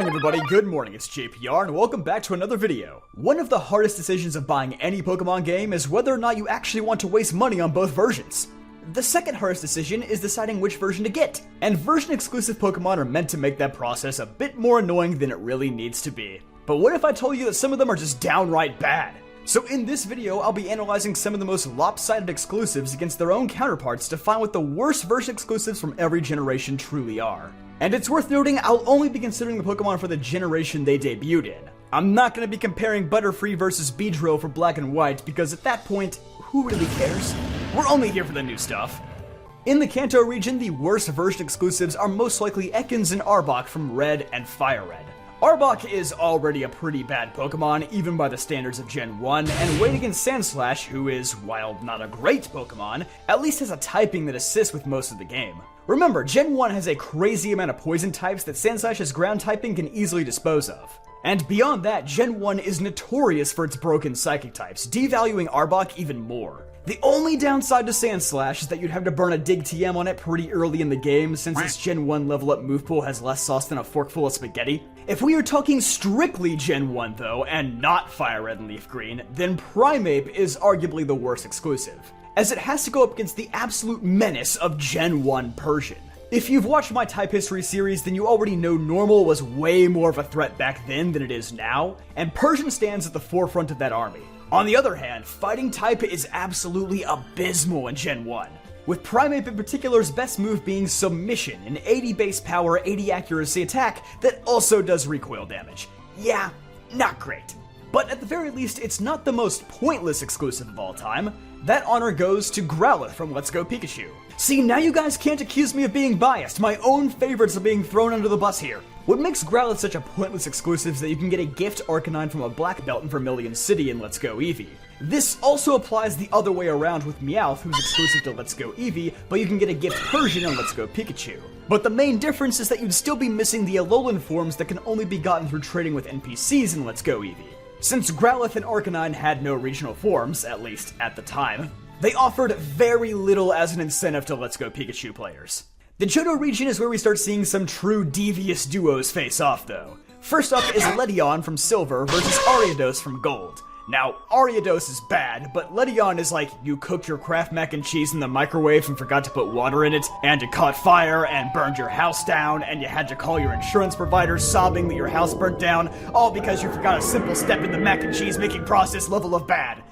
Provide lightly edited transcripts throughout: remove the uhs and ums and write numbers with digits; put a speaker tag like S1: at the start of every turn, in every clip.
S1: everybody, good morning, it's JPR and welcome back to another video. One of the hardest decisions of buying any Pokemon game is whether or not you actually want to waste money on both versions. The second hardest decision is deciding which version to get, and version exclusive Pokemon are meant to make that process a bit more annoying than it really needs to be. But what if I told you that some of them are just downright bad? So in this video, I'll be analyzing some of the most lopsided exclusives against their own counterparts to find what the worst version exclusives from every generation truly are. And it's worth noting, I'll only be considering the Pokemon for the generation they debuted in. I'm not going to be comparing Butterfree versus Beedrill for Black and White, because at that point, who really cares? We're only here for the new stuff. In the Kanto region, the worst version exclusives are most likely Ekans and Arbok from Red and Fire Red. Arbok is already a pretty bad Pokemon, even by the standards of Gen 1, and weighed against Sandslash, who is, while not a great Pokemon, at least has a typing that assists with most of the game. Remember, Gen 1 has a crazy amount of poison types that Sandslash's ground typing can easily dispose of. And beyond that, Gen 1 is notorious for its broken psychic types, devaluing Arbok even more. The only downside to Sandslash is that you'd have to burn a Dig TM on it pretty early in the game, since its Gen 1 level up move pool has less sauce than a forkful of spaghetti. If we are talking strictly Gen 1 though, and not Fire Red and Leaf Green, then Primeape is arguably the worst exclusive, as it has to go up against the absolute menace of Gen 1 Persian. If you've watched my Type History series, then you already know Normal was way more of a threat back then than it is now, and Persian stands at the forefront of that army. On the other hand, Fighting type is absolutely abysmal in Gen 1, with Primeape in particular's best move being Submission, an 80 base power, 80 accuracy attack that also does recoil damage. Yeah, not great. But at the very least, it's not the most pointless exclusive of all time. That honor goes to Growlithe from Let's Go Pikachu. See, now you guys can't accuse me of being biased. My own favorites are being thrown under the bus here. What makes Growlithe such a pointless exclusive is that you can get a gift Arcanine from a Black Belt in Vermilion City in Let's Go Eevee. This also applies the other way around with Meowth, who's exclusive to Let's Go Eevee, but you can get a gift Persian on Let's Go Pikachu. But the main difference is that you'd still be missing the Alolan forms that can only be gotten through trading with NPCs in Let's Go Eevee. Since Growlithe and Arcanine had no regional forms, at least at the time, they offered very little as an incentive to Let's Go Pikachu players. The Johto region is where we start seeing some true devious duos face off though. First up is Ledion from Silver versus Ariados from Gold. Now, Ariados is bad, but Ledion is like you cooked your Kraft mac and cheese in the microwave and forgot to put water in it, and it caught fire and burned your house down, and you had to call your insurance provider sobbing that your house burnt down, all because you forgot a simple step in the mac and cheese making process level of bad.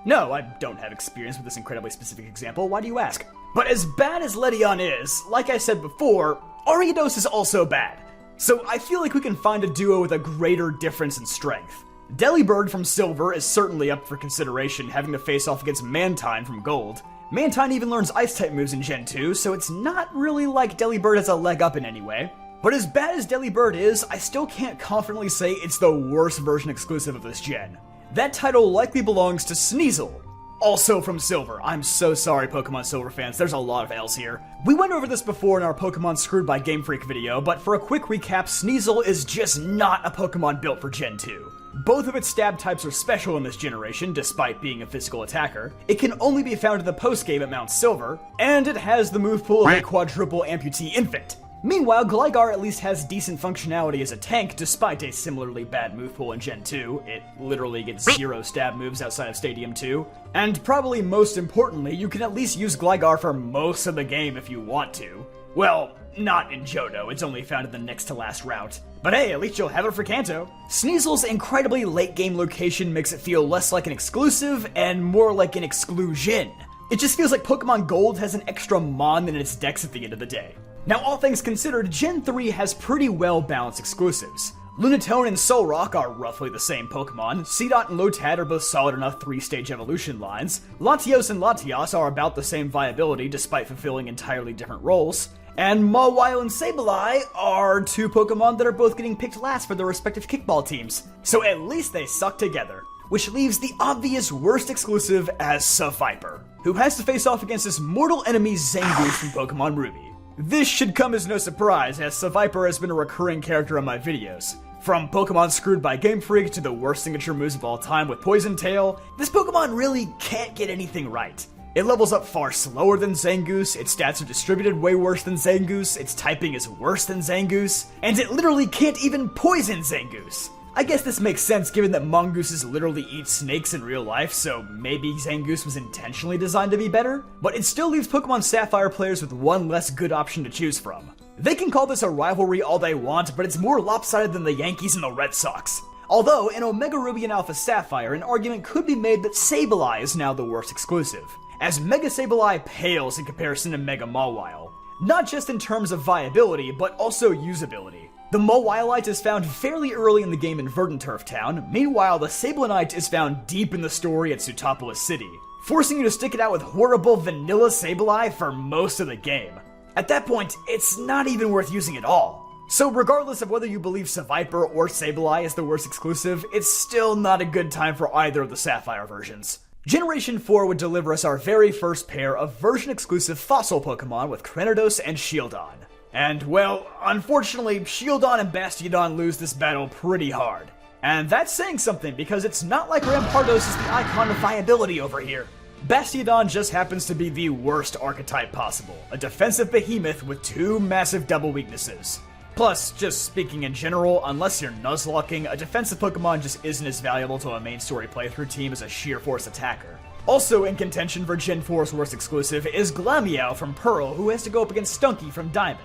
S1: No, I don't have experience with this incredibly specific example, why do you ask? But as bad as Ledion is, like I said before, Ariados is also bad. So I feel like we can find a duo with a greater difference in strength. Delibird from Silver is certainly up for consideration, having to face off against Mantine from Gold. Mantine even learns Ice-type moves in Gen 2, so it's not really like Delibird has a leg up in any way. But as bad as Delibird is, I still can't confidently say it's the worst version exclusive of this gen. That title likely belongs to Sneasel, also from Silver. I'm so sorry, Pokemon Silver fans, there's a lot of L's here. We went over this before in our Pokemon Screwed by Game Freak video, but for a quick recap, Sneasel is just not a Pokemon built for Gen 2. Both of its stab types are special in this generation, despite being a physical attacker. It can only be found in the post-game at Mount Silver, and it has the move pool of a quadruple amputee infant. Meanwhile, Gligar at least has decent functionality as a tank, despite a similarly bad move pool in Gen 2. It literally gets 0 stab moves outside of Stadium 2. And probably most importantly, you can at least use Gligar for most of the game if you want to. Well, not in Johto, it's only found in the next to last route. But hey, at least you'll have it for Kanto. Sneasel's incredibly late game location makes it feel less like an exclusive and more like an exclusion. It just feels like Pokemon Gold has an extra Mon in its decks at the end of the day. Now, all things considered, Gen 3 has pretty well-balanced exclusives. Lunatone and Solrock are roughly the same Pokemon, Seedot and Lotad are both solid enough 3-stage evolution lines, Latios and Latias are about the same viability despite fulfilling entirely different roles, and Mawile and Sableye are two Pokemon that are both getting picked last for their respective kickball teams, so at least they suck together. Which leaves the obvious worst exclusive as Seviper, who has to face off against his mortal enemy Zangoose from Pokemon Ruby. This should come as no surprise, as Seviper has been a recurring character on my videos. From Pokemon Screwed by Game Freak to the worst signature moves of all time with Poison Tail, this Pokemon really can't get anything right. It levels up far slower than Zangoose, its stats are distributed way worse than Zangoose, its typing is worse than Zangoose, and it literally can't even poison Zangoose. I guess this makes sense given that mongooses literally eat snakes in real life, so maybe Zangoose was intentionally designed to be better? But it still leaves Pokemon Sapphire players with one less good option to choose from. They can call this a rivalry all they want, but it's more lopsided than the Yankees and the Red Sox. Although, in Omega Ruby and Alpha Sapphire, an argument could be made that Sableye is now the worst exclusive, as Mega Sableye pales in comparison to Mega Mawile. Not just in terms of viability, but also usability. The Mawileite is found fairly early in the game in Verdanturf Town, meanwhile the Sablenite is found deep in the story at Sootopolis City, forcing you to stick it out with horrible vanilla Sableye for most of the game. At that point, it's not even worth using at all. So regardless of whether you believe Seviper or Sableye is the worst exclusive, it's still not a good time for either of the Sapphire versions. Generation 4 would deliver us our very first pair of version-exclusive fossil Pokemon with Cranidos and Shieldon. And, well, unfortunately, Shieldon and Bastiodon lose this battle pretty hard. And that's saying something, because it's not like Rampardos is the icon of viability over here. Bastiodon just happens to be the worst archetype possible, a defensive behemoth with two massive double weaknesses. Plus, just speaking in general, unless you're Nuzlocking, a defensive Pokemon just isn't as valuable to a main story playthrough team as a sheer force attacker. Also in contention for Gen 4's worst exclusive is Glameow from Pearl, who has to go up against Stunky from Diamond.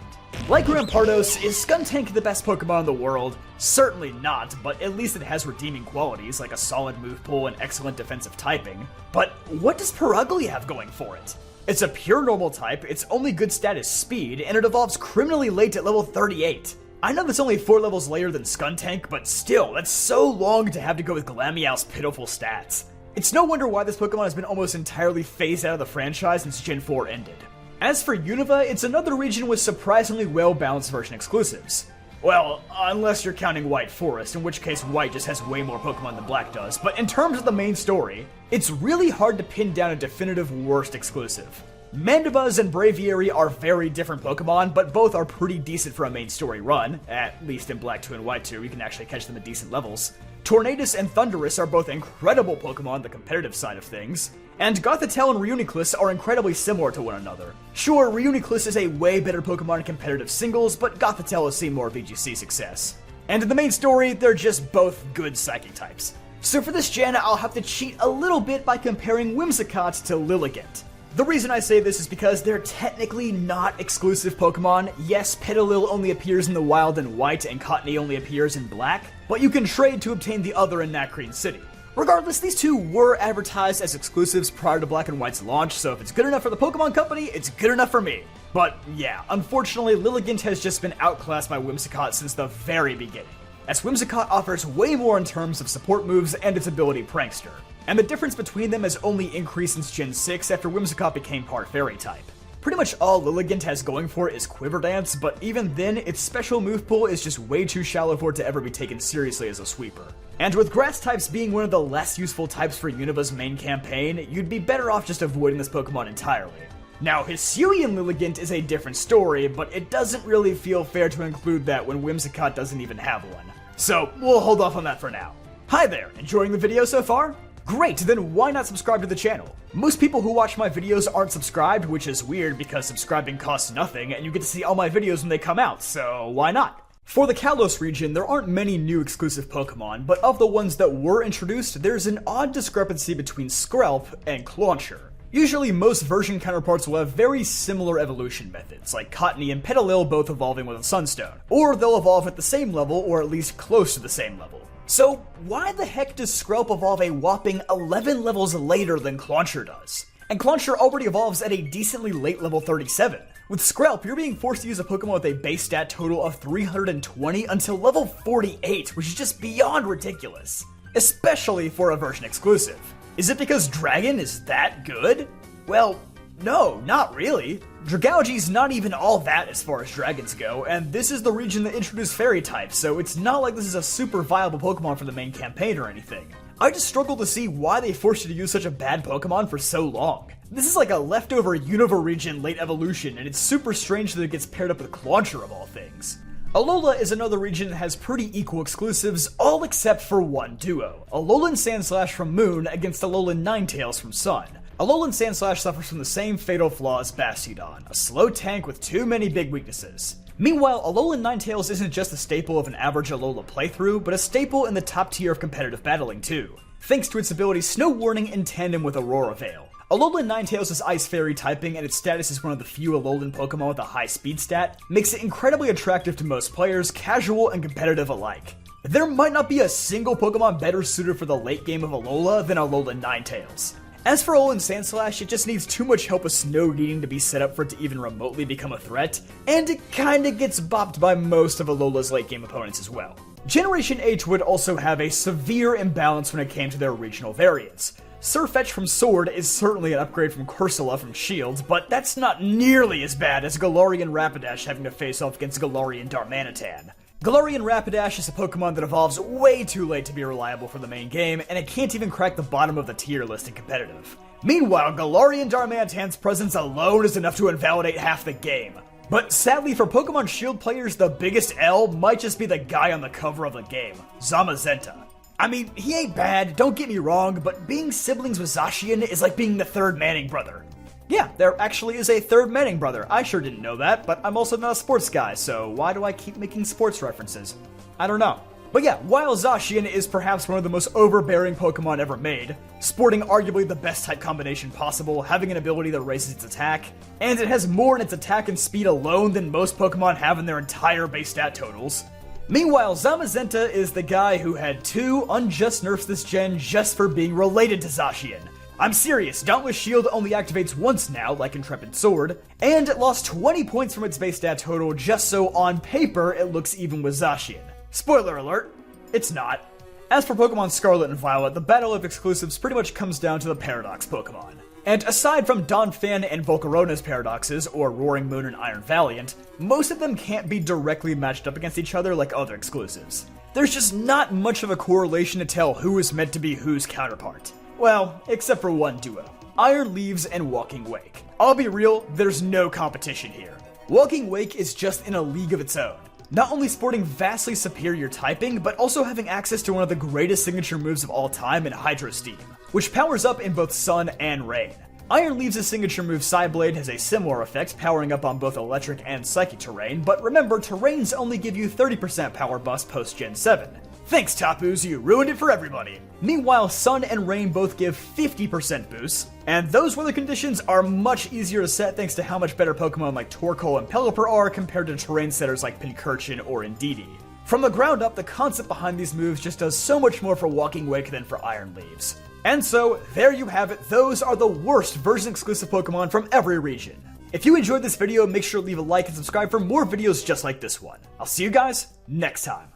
S1: Like Rampardos, is Skuntank the best Pokemon in the world? Certainly not, but at least it has redeeming qualities like a solid move pool and excellent defensive typing. But what does Perugly have going for it? It's a pure normal type, its only good stat is speed, and it evolves criminally late at level 38. I know that's only 4 levels later than Skuntank, but still, that's so long to have to go with Glameow's pitiful stats. It's no wonder why this Pokemon has been almost entirely phased out of the franchise since Gen 4 ended. As for Unova, it's another region with surprisingly well-balanced version exclusives. Well, unless you're counting White Forest, in which case White just has way more Pokemon than Black does, but in terms of the main story, it's really hard to pin down a definitive worst exclusive. Mandibuzz and Braviary are very different Pokemon, but both are pretty decent for a main story run, at least in Black 2 and White 2, you can actually catch them at decent levels. Tornadus and Thundurus are both incredible Pokemon on the competitive side of things, and Gothitelle and Reuniclus are incredibly similar to one another. Sure, Reuniclus is a way better Pokemon in competitive singles, but Gothitelle has seen more VGC success. And in the main story, they're just both good Psychic types. So for this gen, I'll have to cheat a little bit by comparing Whimsicott to Lilligant. The reason I say this is because they're technically not exclusive Pokemon. Yes, Petalil only appears in the wild in White and Cottony only appears in Black, but you can trade to obtain the other in Nacrene City. Regardless, these two were advertised as exclusives prior to Black and White's launch, so if it's good enough for the Pokemon Company, it's good enough for me. But yeah, unfortunately, Lilligant has just been outclassed by Whimsicott since the very beginning, as Whimsicott offers way more in terms of support moves and its ability Prankster. And the difference between them has only increased since Gen 6 after Whimsicott became part Fairy type. Pretty much all Lilligant has going for it is Quiver Dance, but even then, its special move pool is just way too shallow for it to ever be taken seriously as a sweeper. And with Grass types being one of the less useful types for Unova's main campaign, you'd be better off just avoiding this Pokemon entirely. Now, Hisuian Lilligant is a different story, but it doesn't really feel fair to include that when Whimsicott doesn't even have one. So, we'll hold off on that for now. Hi there, enjoying the video so far? Great, then why not subscribe to the channel? Most people who watch my videos aren't subscribed, which is weird because subscribing costs nothing and you get to see all my videos when they come out, so why not? For the Kalos region, there aren't many new exclusive Pokemon, but of the ones that were introduced, there's an odd discrepancy between Skrelp and Clauncher. Usually most version counterparts will have very similar evolution methods, like Cottony and Petalil both evolving with a Sunstone, or they'll evolve at the same level or at least close to the same level. So why the heck does Skrelp evolve a whopping 11 levels later than Clauncher does? And Clauncher already evolves at a decently late level 37. With Skrelp, you're being forced to use a Pokemon with a base stat total of 320 until level 48, which is just beyond ridiculous. Especially for a version exclusive. Is it because Dragon is that good? Well, no, not really. Dragalge's not even all that as far as dragons go, and this is the region that introduced Fairy types, so it's not like this is a super viable Pokemon for the main campaign or anything. I just struggle to see why they forced you to use such a bad Pokemon for so long. This is like a leftover Unova region late evolution, and it's super strange that it gets paired up with Clauncher of all things. Alola is another region that has pretty equal exclusives, all except for one duo, Alolan Sandslash from Moon against Alolan Ninetales from Sun. Alolan Sandslash suffers from the same fatal flaw as Bastiodon, a slow tank with too many big weaknesses. Meanwhile, Alolan Ninetales isn't just a staple of an average Alola playthrough, but a staple in the top tier of competitive battling too, thanks to its ability Snow Warning in tandem with Aurora Veil. Alolan Ninetales' Ice Fairy typing and its status as one of the few Alolan Pokemon with a high speed stat makes it incredibly attractive to most players, casual and competitive alike. There might not be a single Pokemon better suited for the late game of Alola than Alolan Ninetales. As for Alolan Sandslash, it just needs too much help with Snow Reading to be set up for it to even remotely become a threat, and it kinda gets bopped by most of Alola's late game opponents as well. Generation H would also have a severe imbalance when it came to their regional variants. Surfetch from Sword is certainly an upgrade from Corsola from Shield, but that's not nearly as bad as Galarian Rapidash having to face off against Galarian Darmanitan. Galarian Rapidash is a Pokemon that evolves way too late to be reliable for the main game, and it can't even crack the bottom of the tier list in competitive. Meanwhile, Galarian Darmanitan's presence alone is enough to invalidate half the game. But sadly for Pokemon Shield players, the biggest L might just be the guy on the cover of the game, Zamazenta. I mean, he ain't bad, don't get me wrong, but being siblings with Zacian is like being the third Manning brother. Yeah, there actually is a third Manning brother. I sure didn't know that, but I'm also not a sports guy, so why do I keep making sports references? I don't know. But yeah, while Zacian is perhaps one of the most overbearing Pokemon ever made, sporting arguably the best type combination possible, having an ability that raises its attack, and it has more in its attack and speed alone than most Pokemon have in their entire base stat totals. Meanwhile, Zamazenta is the guy who had 2 unjust nerfs this gen just for being related to Zacian. I'm serious, Dauntless Shield only activates once now, like Intrepid Sword, and it lost 20 points from its base stat total just so on paper it looks even with Zacian. Spoiler alert, it's not. As for Pokemon Scarlet and Violet, the battle of exclusives pretty much comes down to the Paradox Pokemon. And aside from Donphan and Volcarona's Paradoxes, or Roaring Moon and Iron Valiant, most of them can't be directly matched up against each other like other exclusives. There's just not much of a correlation to tell who is meant to be whose counterpart. Well, except for one duo, Iron Leaves and Walking Wake. I'll be real, there's no competition here. Walking Wake is just in a league of its own, not only sporting vastly superior typing, but also having access to one of the greatest signature moves of all time in Hydro Steam, which powers up in both Sun and Rain. Iron Leaves' signature move Psyblade has a similar effect, powering up on both Electric and Psychic terrain, but remember, terrains only give you 30% power bust post Gen 7. Thanks, Tapuz, you ruined it for everybody. Meanwhile, Sun and Rain both give 50% boosts, and those weather conditions are much easier to set thanks to how much better Pokemon like Torkoal and Pelipper are compared to terrain setters like Pincurchin or Indeedee. From the ground up, the concept behind these moves just does so much more for Walking Wake than for Iron Leaves. And so, there you have it, those are the worst version-exclusive Pokemon from every region. If you enjoyed this video, make sure to leave a like and subscribe for more videos just like this one. I'll see you guys next time.